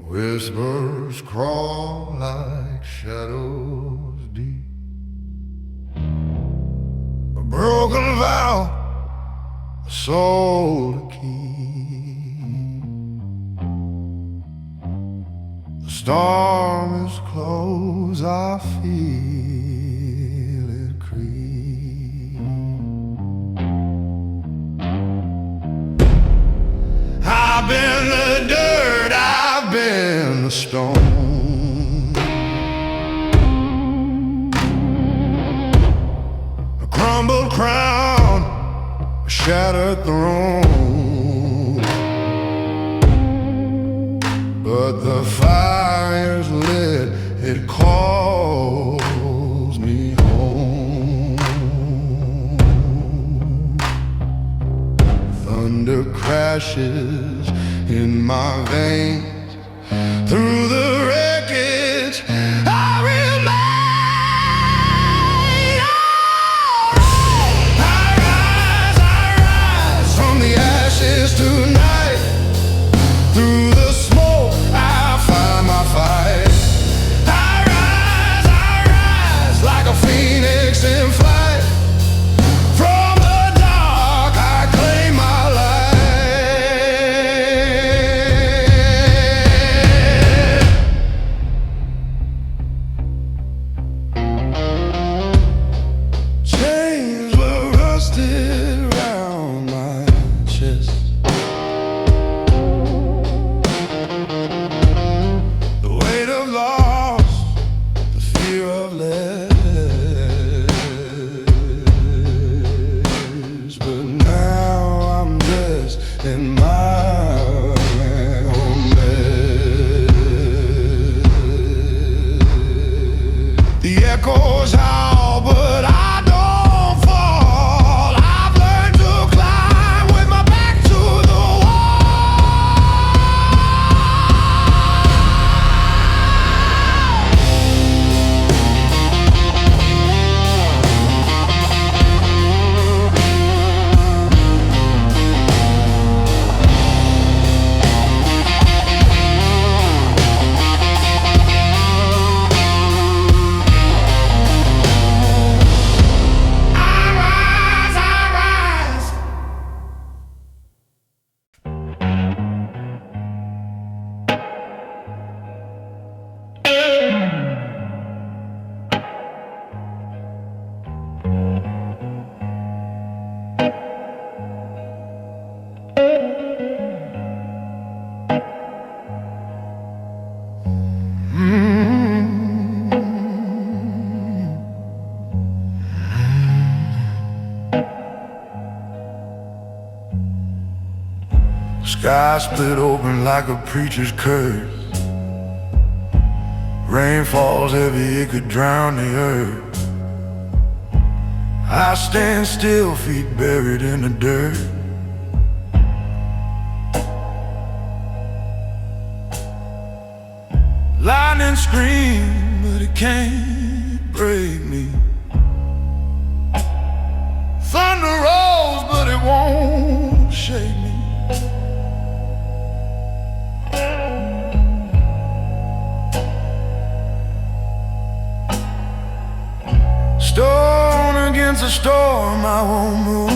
Whispers crawl like shadows deep. A broken vow, a soul to keep. The storm is close, I feel it creep. I've been the dirt, I've been the stone, a crumbled crown, a shattered throne. But the fire's lit, it calls me home. Thunder crashes in my veins, through the wreckage I remain. I rise from the ashes tonight. Through the smoke I find my fight. I rise like a phoenix in flight. From the dark I claim my life. Chains were rusted round my chest. The weight of loss, the fear of less. But now I'm dressed in my own bed. The echoes howl, but I don't fall. I've learned to climb with my back to the sky split open like a preacher's curse. Rain falls heavy, it could drown the earth. I stand still, feet buried in the dirt. Lightning scream, but it can't break me. Thunder rolls, but it won't shake me. Stone against a storm, I won't move.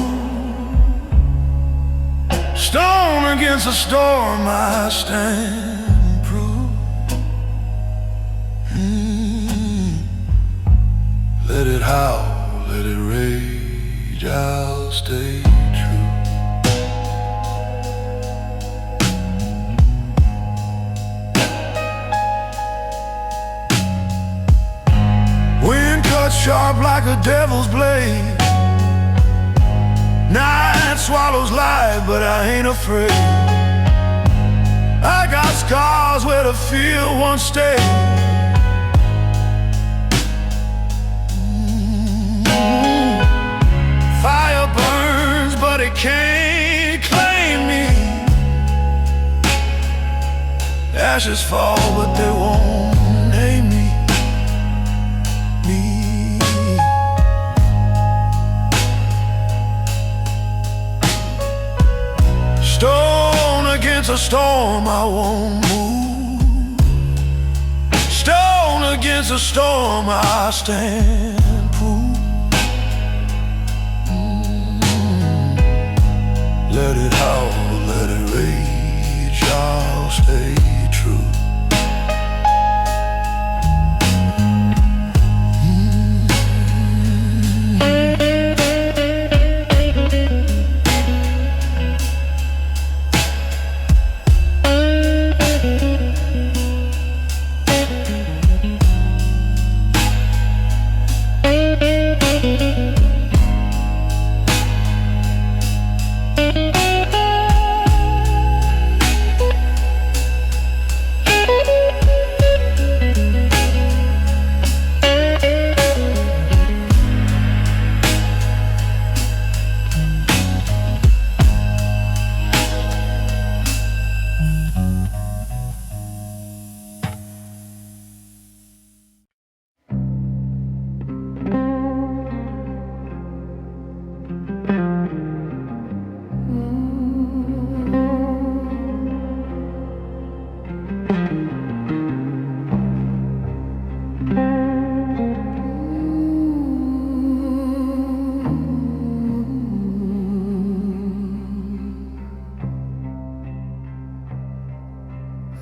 Stone against a storm, I stand proof. Let it howl, let it rage, I'll stay true. Wind cuts sharp like a devil's blade. Night swallows life, but I ain't afraid. I got scars where the field once stayed. Fire burns, but it can't claim me. Ashes fall, but they won't name me. Stone against a storm, I won't move. a storm, I stand proof. Let it howl, let it rage, I'll stay true.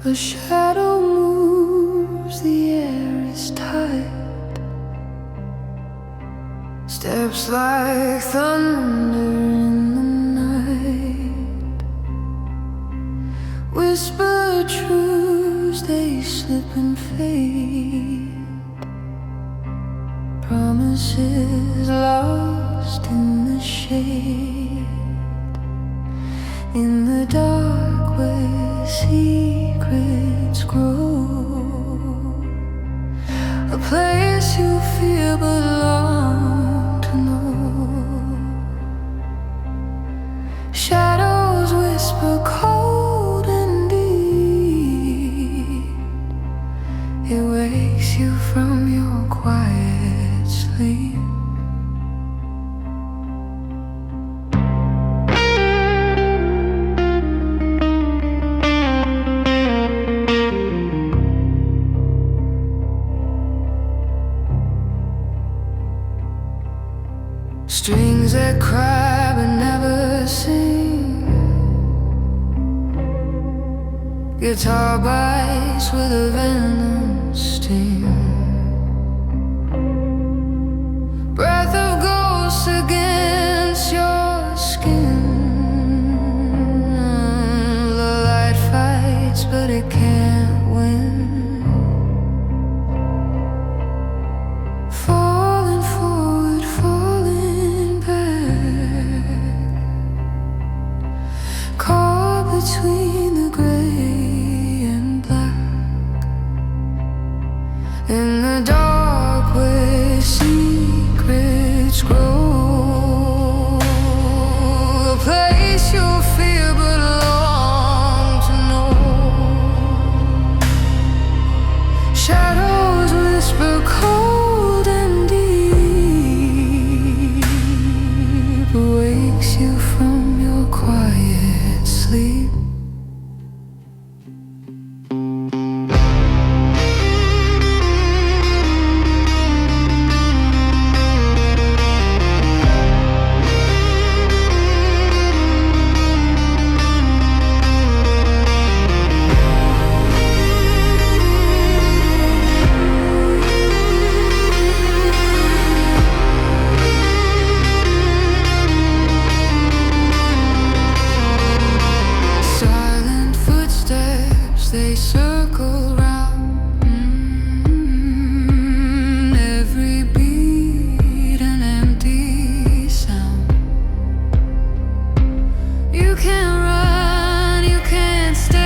The shadow moves, the air is tight. Steps like thunder in the night. Whisper truths, they slip and fade. Promises lost in the shade. In the dark where secrets grow, a place you feel but long to know. Shadows whisper cold and deep. It wakes you from your quiet sleep. Strings that cry but never sing. Guitar bites with a venom sting. Breath of ghosts against your skin. The light fights but it can't win. Falling forward, falling back. Caught between the gray and black. In the dark where secrets grow, a place you'll fear but long to know. Shadows whisper cold and deep, wakes you from your quiet sleep. Silent footsteps, they circle round. Every beat an empty sound. You can't run, you can't stay.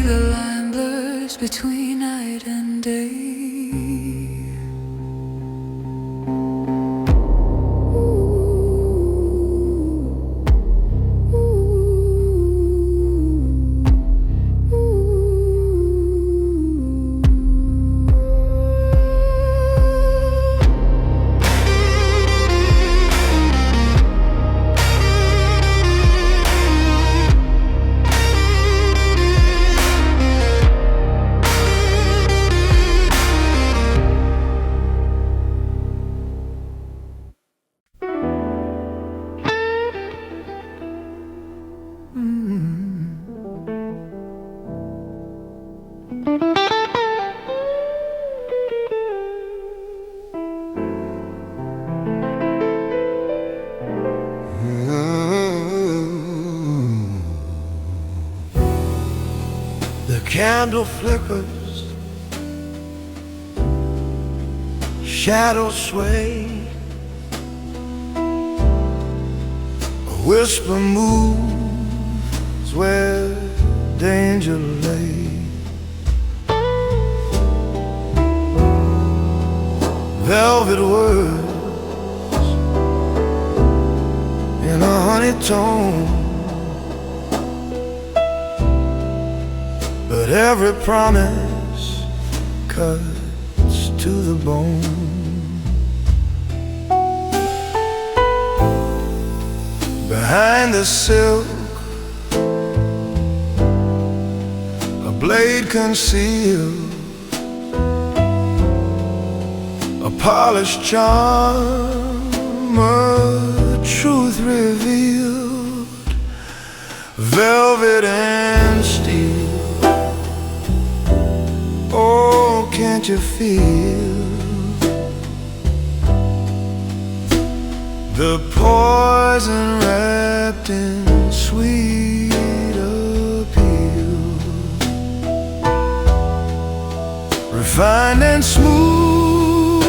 The line blurs between night and day. Candle flickers, shadows sway, a whisper moves where danger lay. Velvet words in a honeytone, but every promise cuts to the bone. Behind the silk, a blade concealed, a polished charm, a truth revealed, velvet and steel. Oh, can't you feel the poison wrapped in sweet appeal, refined and smooth,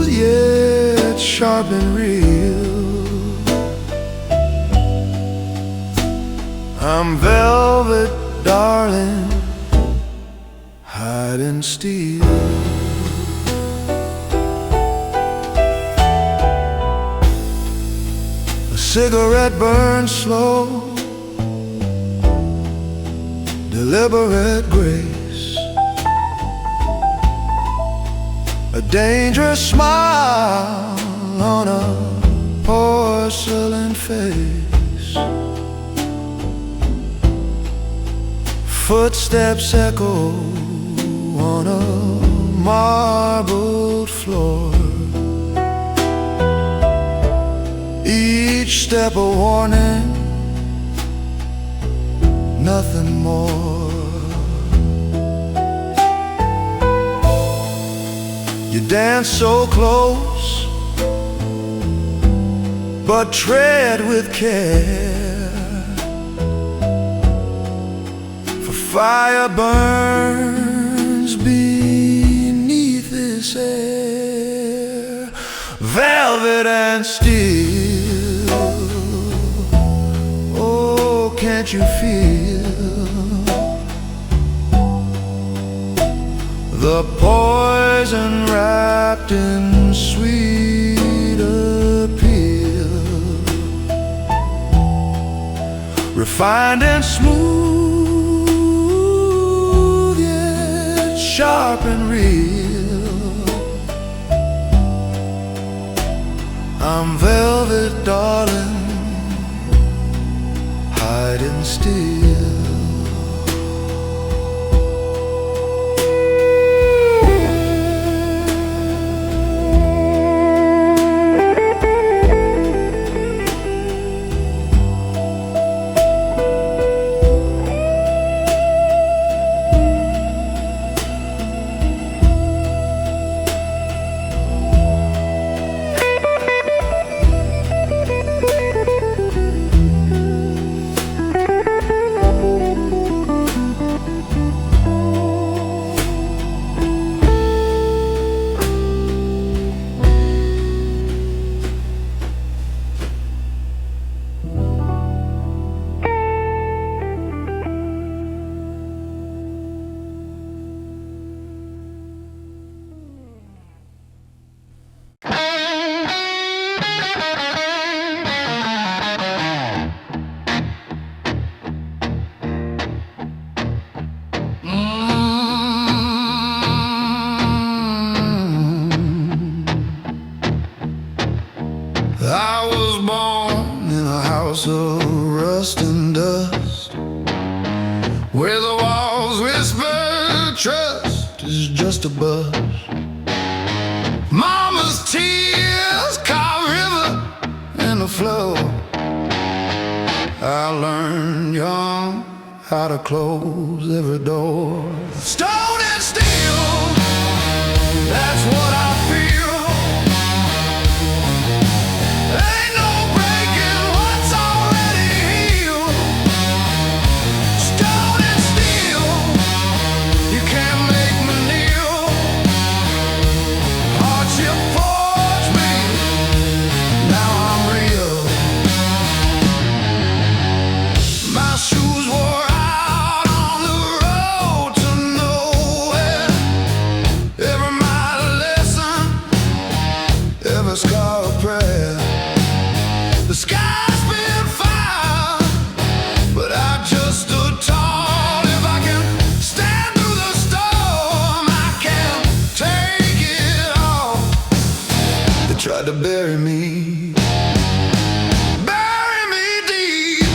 yet sharp and real. I'm velvet, darling, hide and steal. A cigarette burns slow, deliberate grace, a dangerous smile on a porcelain face. Footsteps echo on a marbled floor, each step a warning, nothing more. You dance so close, but tread with care, for fire burns beneath this air, velvet and steel. Oh, can't you feel the poison wrapped in sweet appeal, refined and smooth, yet sharp and real. I'm velvet, darling, hide and steal. I was born in a house of rust and dust, where the walls whisper trust is just a buzz. Mama's tears carve river in the flow. I learned young how to close every door. Stone and steel, that's what I feel. Ain't no breaking what's already healed. Stone and steel. to bury me. Bury me deep,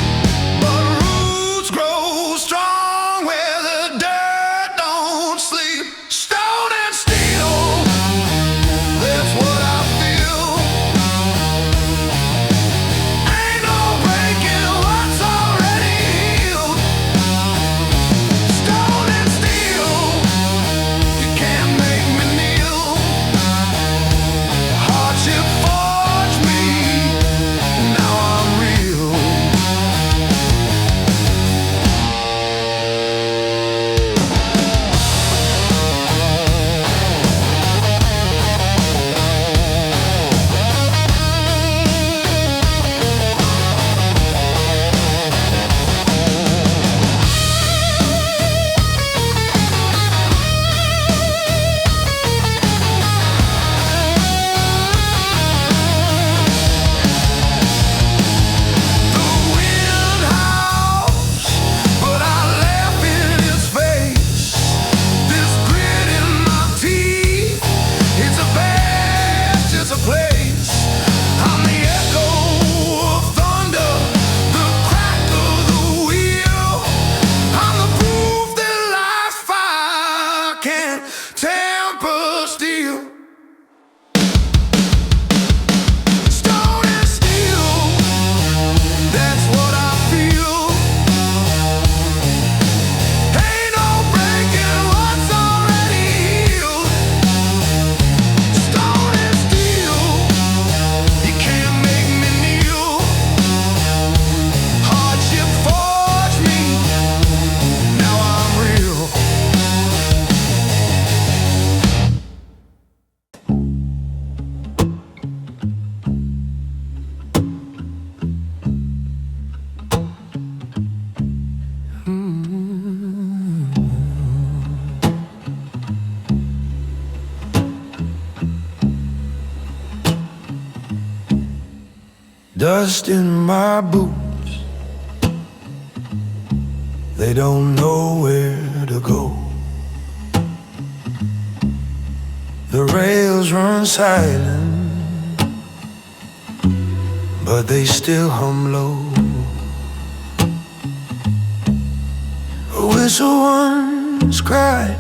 but roots grow strong where the dirt don't sleep. Stone and steel, that's what I feel. Ain't no breaking what's already healed. Stone and steel, you can't make me kneel. Hardship forged me, now I'm real. The wind howls, but I laugh in its face. This grit in my teeth, it's a badge, it's a place. I'm the echo of thunder, the crack of the wheel. I'm the proof that life's fire can't temper steel. Stone and steel, that's what I feel. Ain't no breaking what's already healed. Stone and steel, you can't make me kneel. Hardship forged me, now I'm real. Dust in my boots, they don't know where to go. The rails run silent, but they still hum low. A whistle once cried,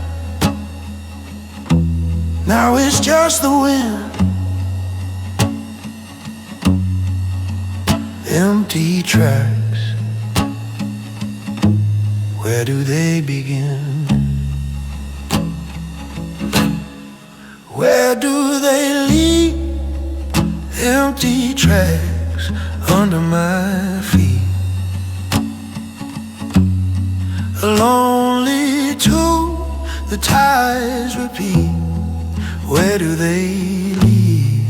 now it's just the wind. Empty tracks, where do they begin? Where do they lead? Empty tracks under my feet. A lonely tune, the ties repeat. Where do they lead?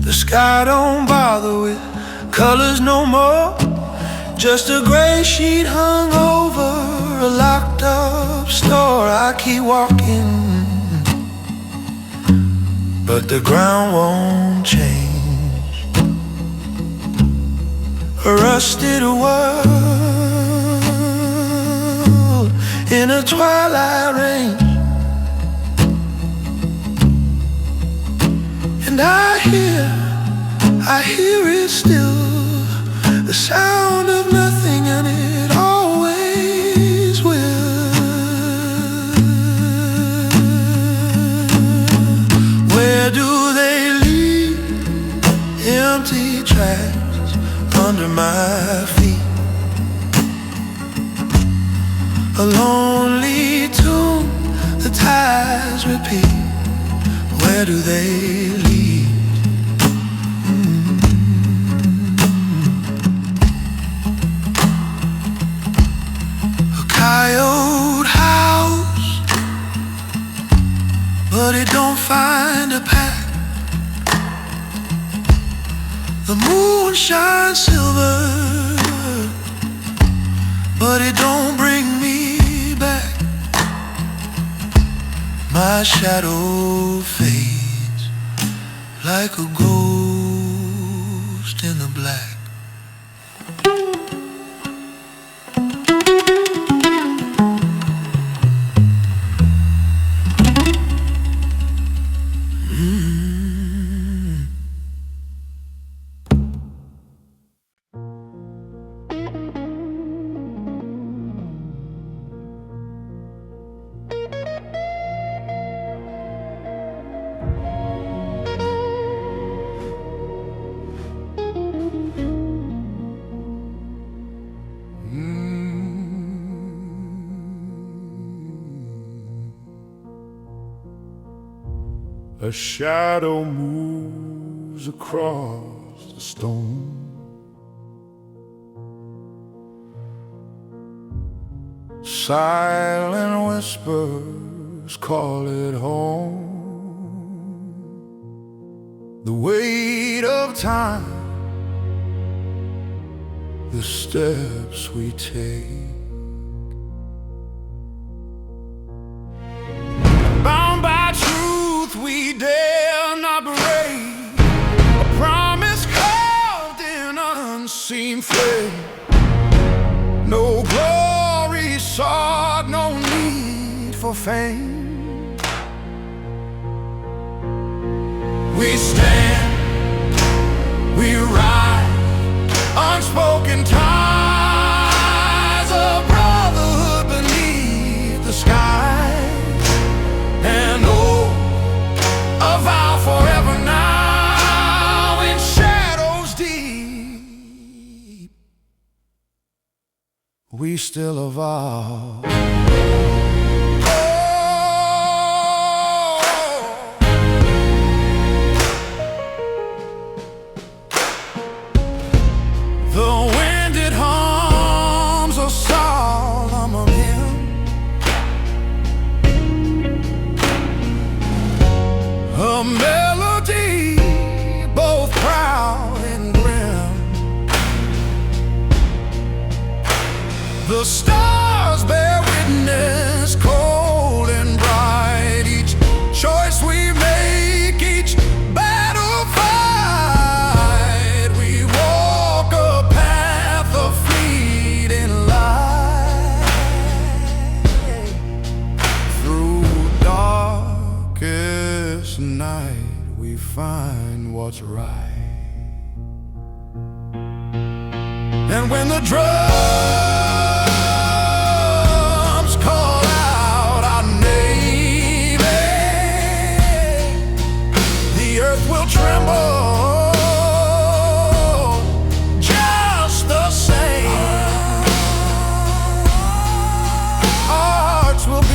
The sky don't bother with colors no more. Just a gray sheet hung over a locked up store. I keep walking, but the ground won't change. A rusted world in a twilight range. And I hear it still, the sound of nothing, and it always will. Where do they lead? Empty tracks under my feet. A lonely tune, the ties repeat. Where do they lead? A coyote house, but it don't find a path. The moon shines silver, but it don't bring me back. My shadow fades like a ghost in the black. A shadow moves across the stone. Silent whispers call it home. The weight of time, the steps we take. Bound by truth we dare not break, a promise carved in unseen flame. No glory sought, no need for fame. We stand, we ride, unspoken ties of brotherhood beneath the sky. And oh, a vow forever now in shadows deep. We still evolve. The wind, it hums a solemn hymn, a melody both proud and grim. The stars bear witness, cold and bright. Each choice we make, each battle fight, we walk a path of fleeting light. Through darkest night we find what's right. And when the drums call out our name, the earth will tremble just the same. Our hearts will be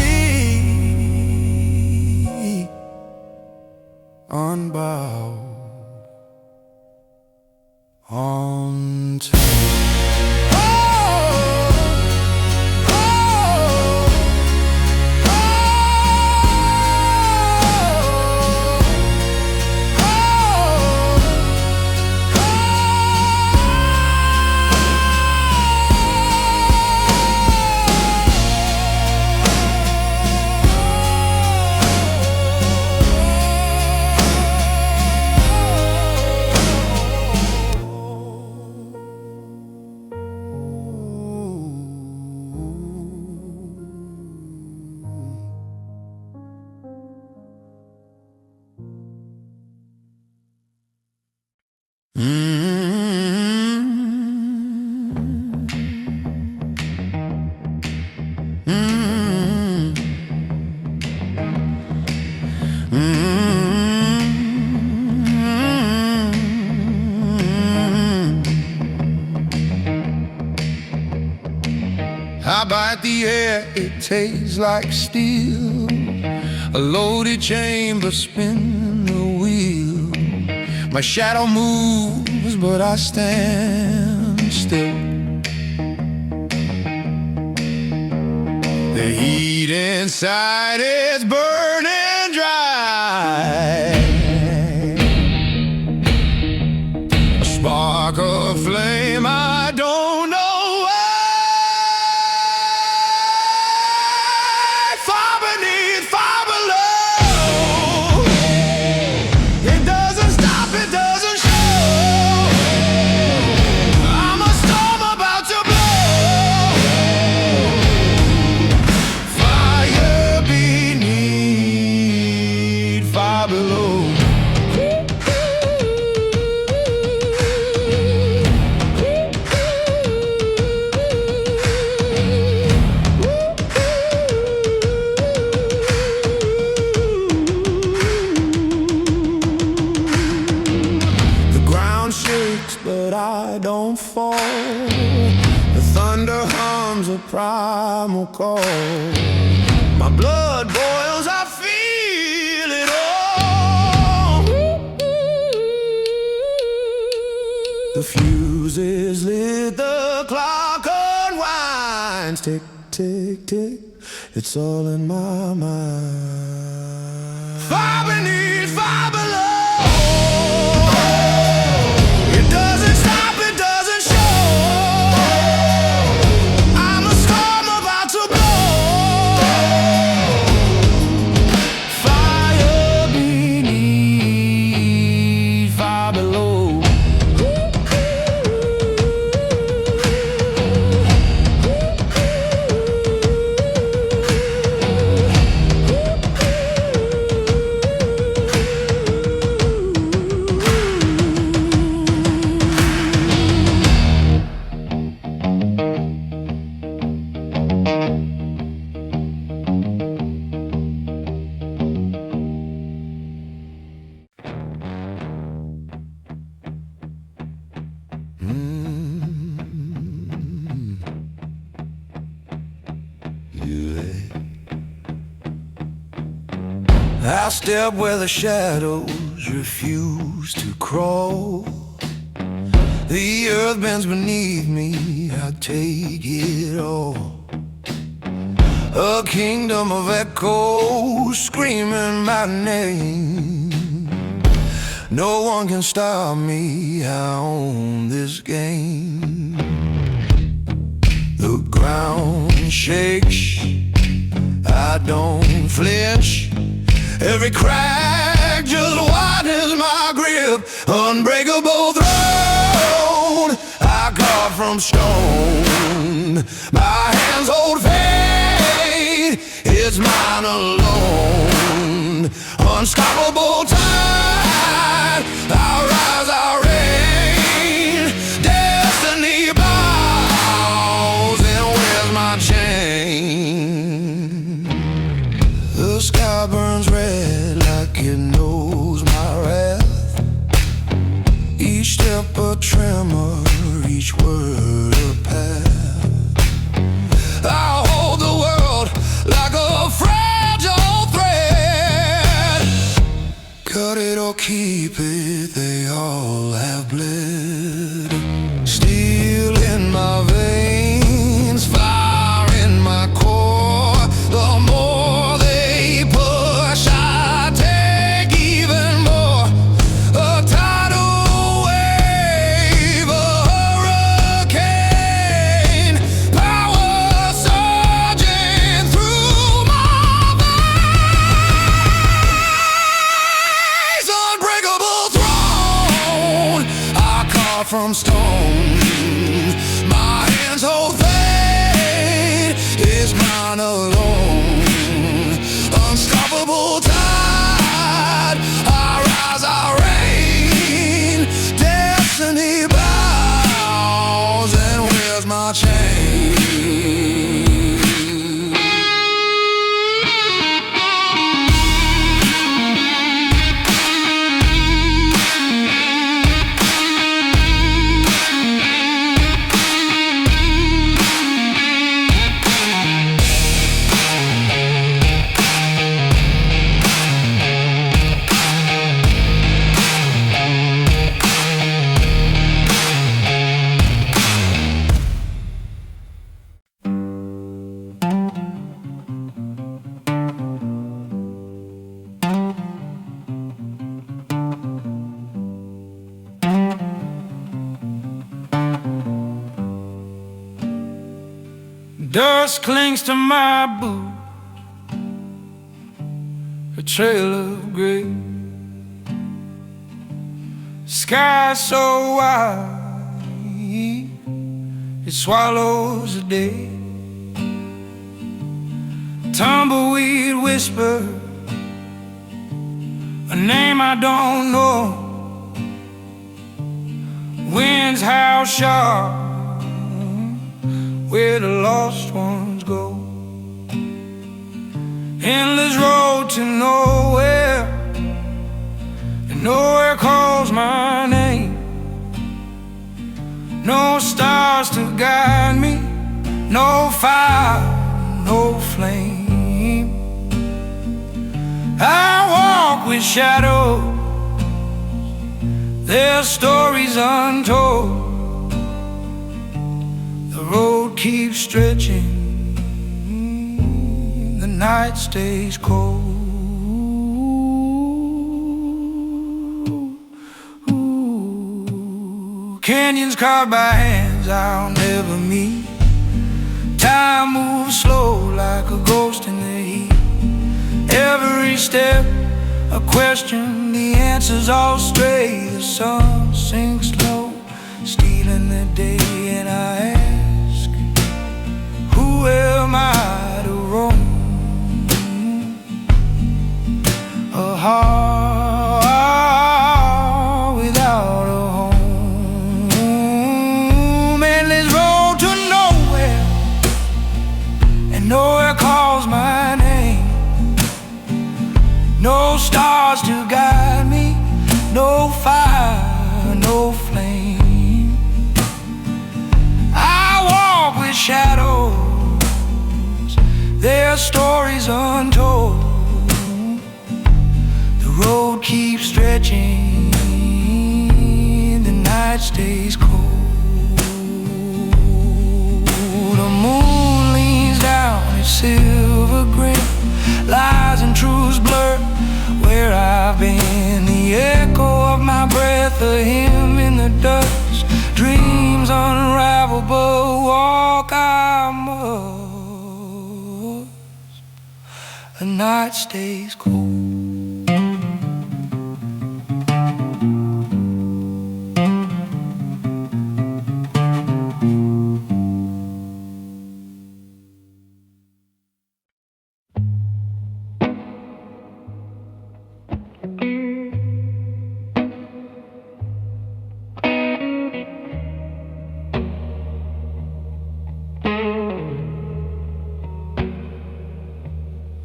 unbowed, untamed. I bite the air, it tastes like steel. A loaded chamber spin the wheel. My shadow moves, but I stand still. The heat inside is burning dry. A spark of flame, I don't know. But I don't fall. The thunder hums a primal call. My blood boils, I feel it all. The fuse is lit, the clock unwinds. Tick, tick, tick, it's all in my mind. Far beneath, far below. It doesn't stop, it doesn't show. I'm a storm about to blow. Fire beneath, fire below. I step where the shadows refuse to crawl. The earth bends beneath me, I take it all. A kingdom of echoes screaming my name. No one can stop me, I own this game. The ground shakes, I don't flinch. Every crack just widens my grip. Unbreakable throne I carve from stone. My hands hold fate, it's mine alone. Unstoppable tide, I'll rise, I'll reign. Destiny bows and wears my chain. The sky burns red like it knows my wrath. Each step a tremor, each word a path. I'll hold the world like a fragile thread. Cut it or keep it, they all have bled. Steel in my veins, fire in my core. The more they push, I take even more. A tidal wave, a hurricane, power surging through my veins. Unbreakable throne I carve from stone. My hands hold fate, it's mine alone. Unstoppable tide, I rise, I reign. Destiny bows and wears my chain. Dust clings to my boot, a trail of gray. Sky so wide, it swallows a day. Tumbleweed whisper a name I don't know. Winds howl sharp where the lost ones go. Endless road to nowhere, and nowhere calls my name. No stars to guide me, no fire, no flame. I walk with shadows their stories untold. The road keeps stretching, the night stays cold. Ooh, canyons carved by hands I'll never meet. Time moves slow like a ghost in the heat. Every step a question, the answers all stray. The sun sinks low, stealing the day, and I ask, who am I to roam? A heart without a home. Endless road to nowhere, and nowhere calls my name. No stars to guide me, no fire, no flame. I walk with shadows, their stories untold. The road keeps stretching, the night stays cold. The moon leans down, its silver gray, lies and truths blur. Where I've been, the echo of my breath, a hymn in the dust. Dreams unravel, but walk I must. The night stays cold.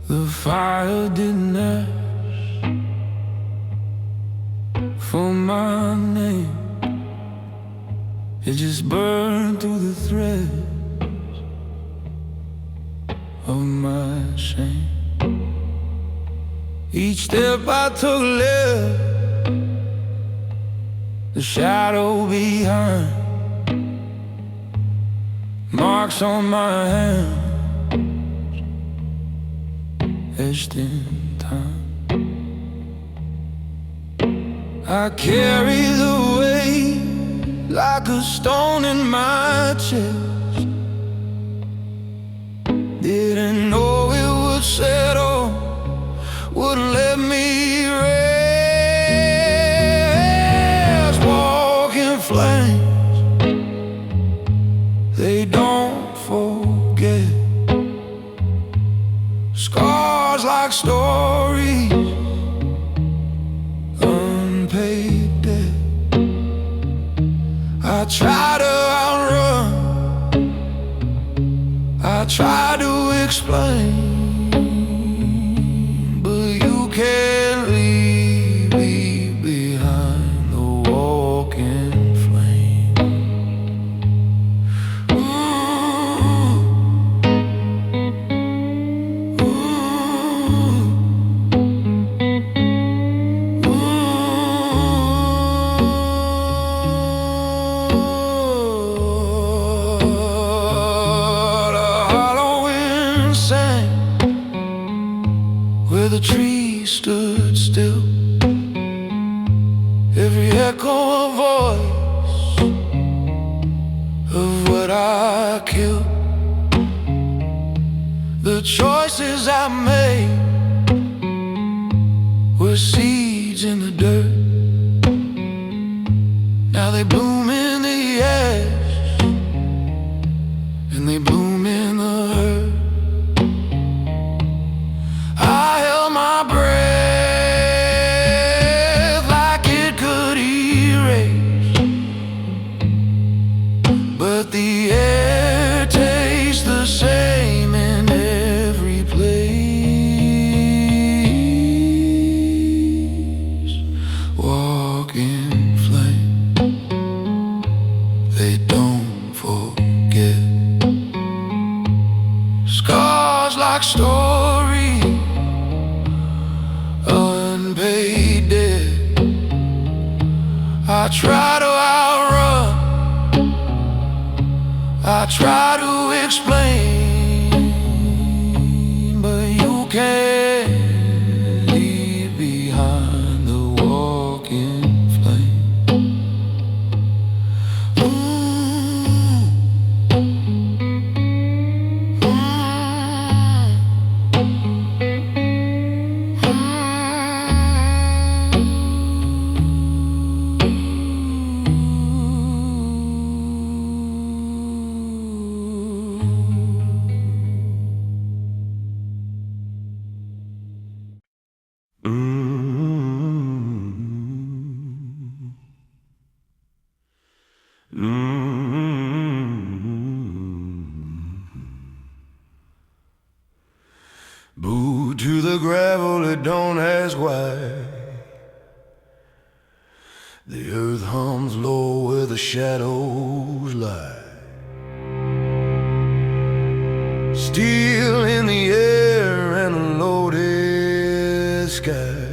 The fire didn't ask for my name. It just burned through the threads of my shame. Each step I took left the shadow behind, marks on my hand etched in time. I carry the weight like a stone in my chest. Didn't know it would settle, wouldn't let me rest. Walking flames, they don't forget. Scars like stories, unpaid debt. I try to outrun, I try to explain, but you can't leave me behind the walking flame. Where the trees stood still, every echo a voice of what I killed. The choices I made were seeds in the dirt. Now they bloom in the ash, and they bloom in the hurt. I held my breath like it could erase, but the air tastes the same in every place. Walking flame. try to outrun, I try to explain, but you can't leave behind the walking flame. Boo to the gravel that don't ask why. The earth hums low where the shadows lie. Steel in the air and a loaded sky.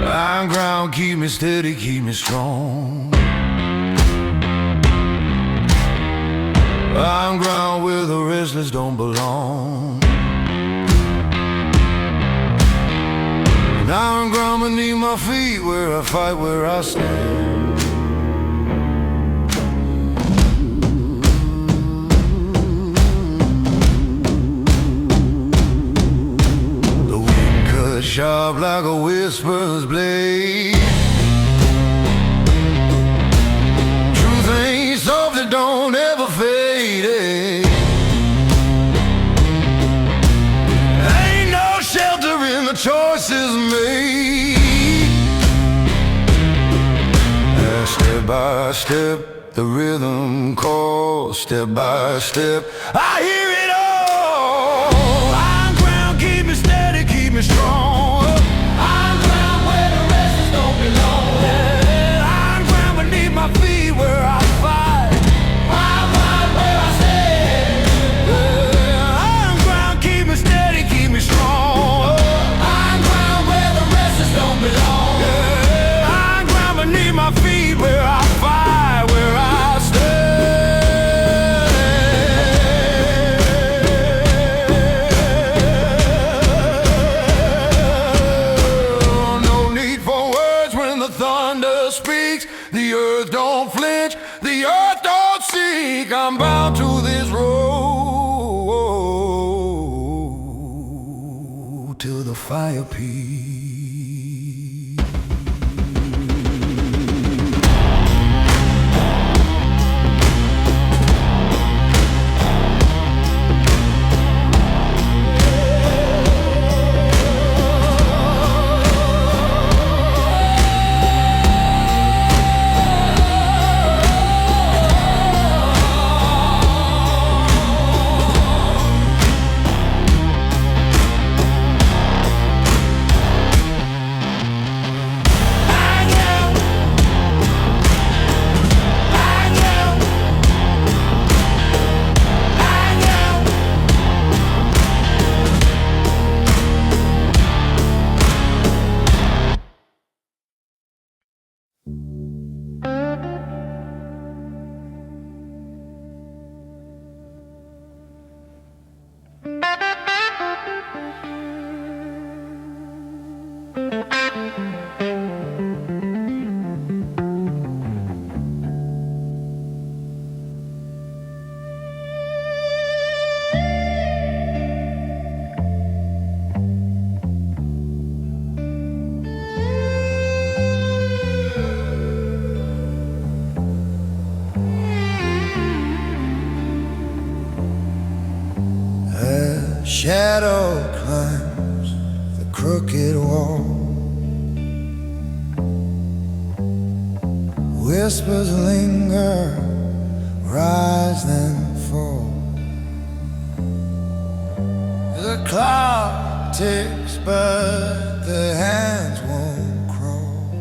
Iron ground, keep me steady, keep me strong. Iron ground where the restless don't belong. And iron ground beneath my feet where I fight, where I stand. The wind cuts sharp like a whisper's blade. Truth ain't soft, it don't ever fade. Ain't no shelter in the choices made. Step by step, the rhythm calls. Step by step, I hear it all. Iron ground, keep me steady, keep me strong. Iron ground where the restless don't belong. Iron ground beneath my feet where I fight. Iron ground where I stand. Iron ground, keep me steady, keep me strong. Iron ground where the restless don't belong. Iron ground beneath my feet where I fight, where I the earth don't flinch, the earth don't seek. I'm bound to this road till the fire peaks. Shadow climbs the crooked wall. Whispers linger, rise then fall. The clock ticks but the hands won't crawl.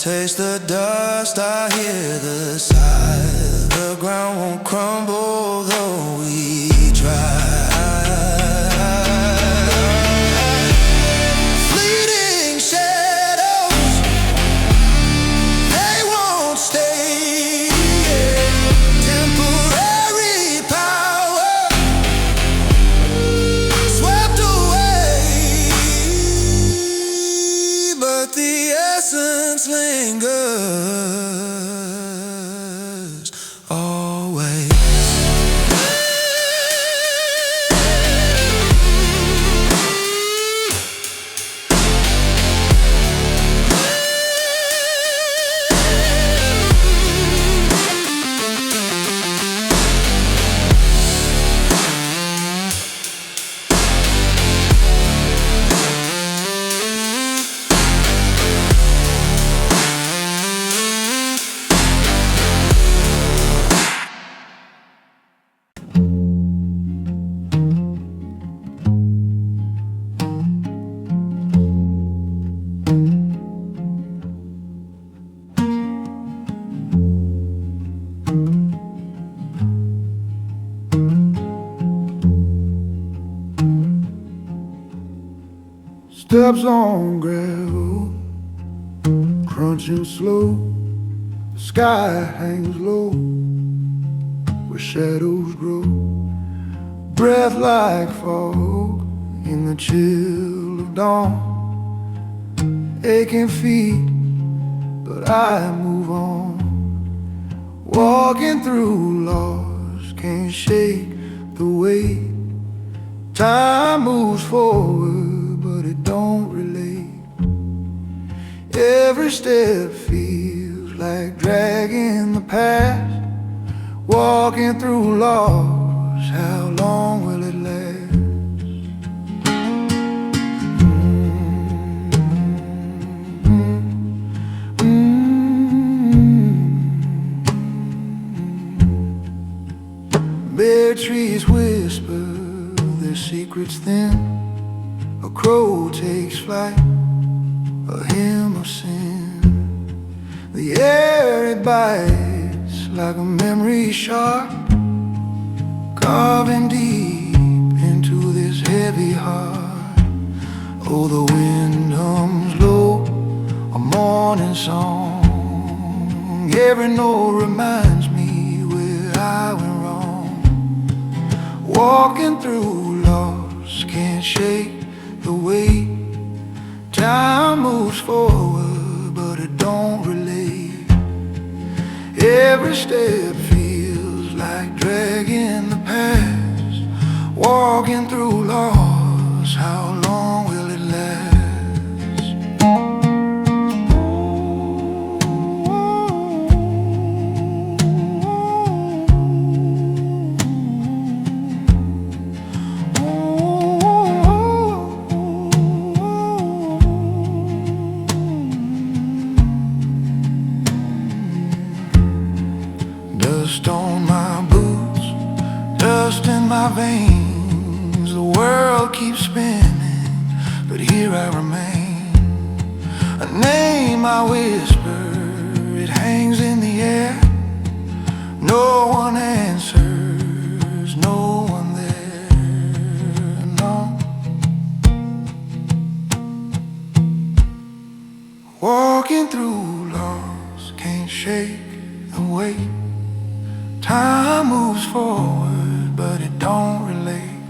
taste the dust, I hear the sigh. The ground won't crumble though we try. Fleeting shadows, they won't stay. Temporary power swept away, but the essence lingers always. Steps on gravel, crunching slow. The sky hangs low, where shadows grow. Breath like fog in the chill of dawn. Aching feet, but I move on. Walking through loss, can't shake the weight. Time moves forward, but it don't relate. Every step feels like dragging the past. Walking through loss, how long will it last? Bare trees whisper their secrets thin. A crow takes flight, a hymn of sin. The air it bites like a memory sharp, carving deep into this heavy heart. Oh, the wind hums low, a morning song. Every note reminds me where I went wrong. Walking through loss, can't shake the weight. Time moves forward, but it don't relate. Every step feels like dragging the past. Walking through loss, how long will it last? Dust on my boots, dust in my veins. The world keeps spinning, but here I remain. A name I whisper, it hangs in the air. No one answers, no one there, no. Walking through loss, can't shake the weight. Time moves forward, but it don't relate.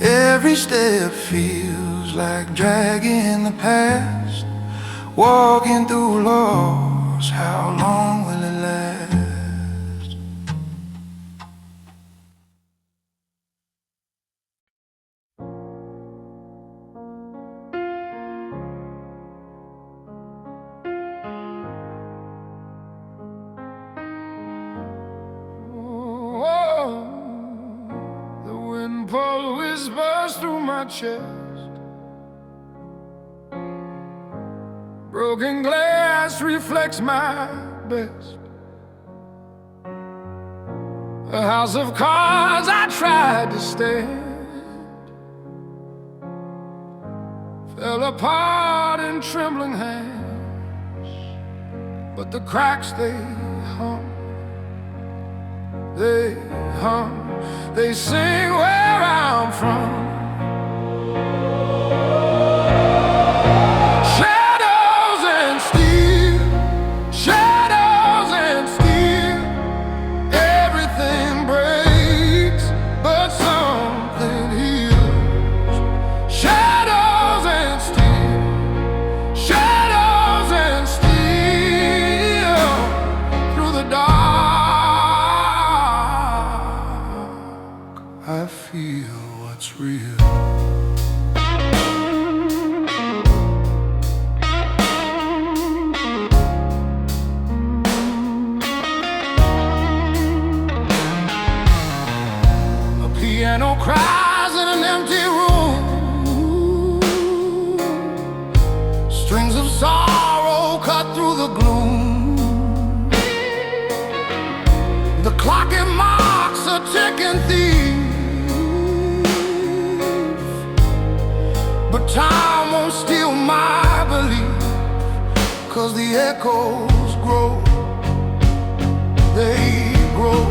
Every step feels like dragging the past. Walking through loss, how long will it last? The wind pulls whispers through my chest. Broken glass reflects my best. A house of cards I tried to stand fell apart in trembling hands. but the cracks they hum, they hum, they sing where I'm from. Shadows and steel, shadows and steel, everything breaks, but something heals. Shadows and steel, shadows and steel, through the dark I feel what's real. Piano cries in an empty room, strings of sorrow cut through the gloom. The clock it marks a ticking thief, but time won't steal my belief, 'cause the echoes grow, they grow,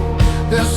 they're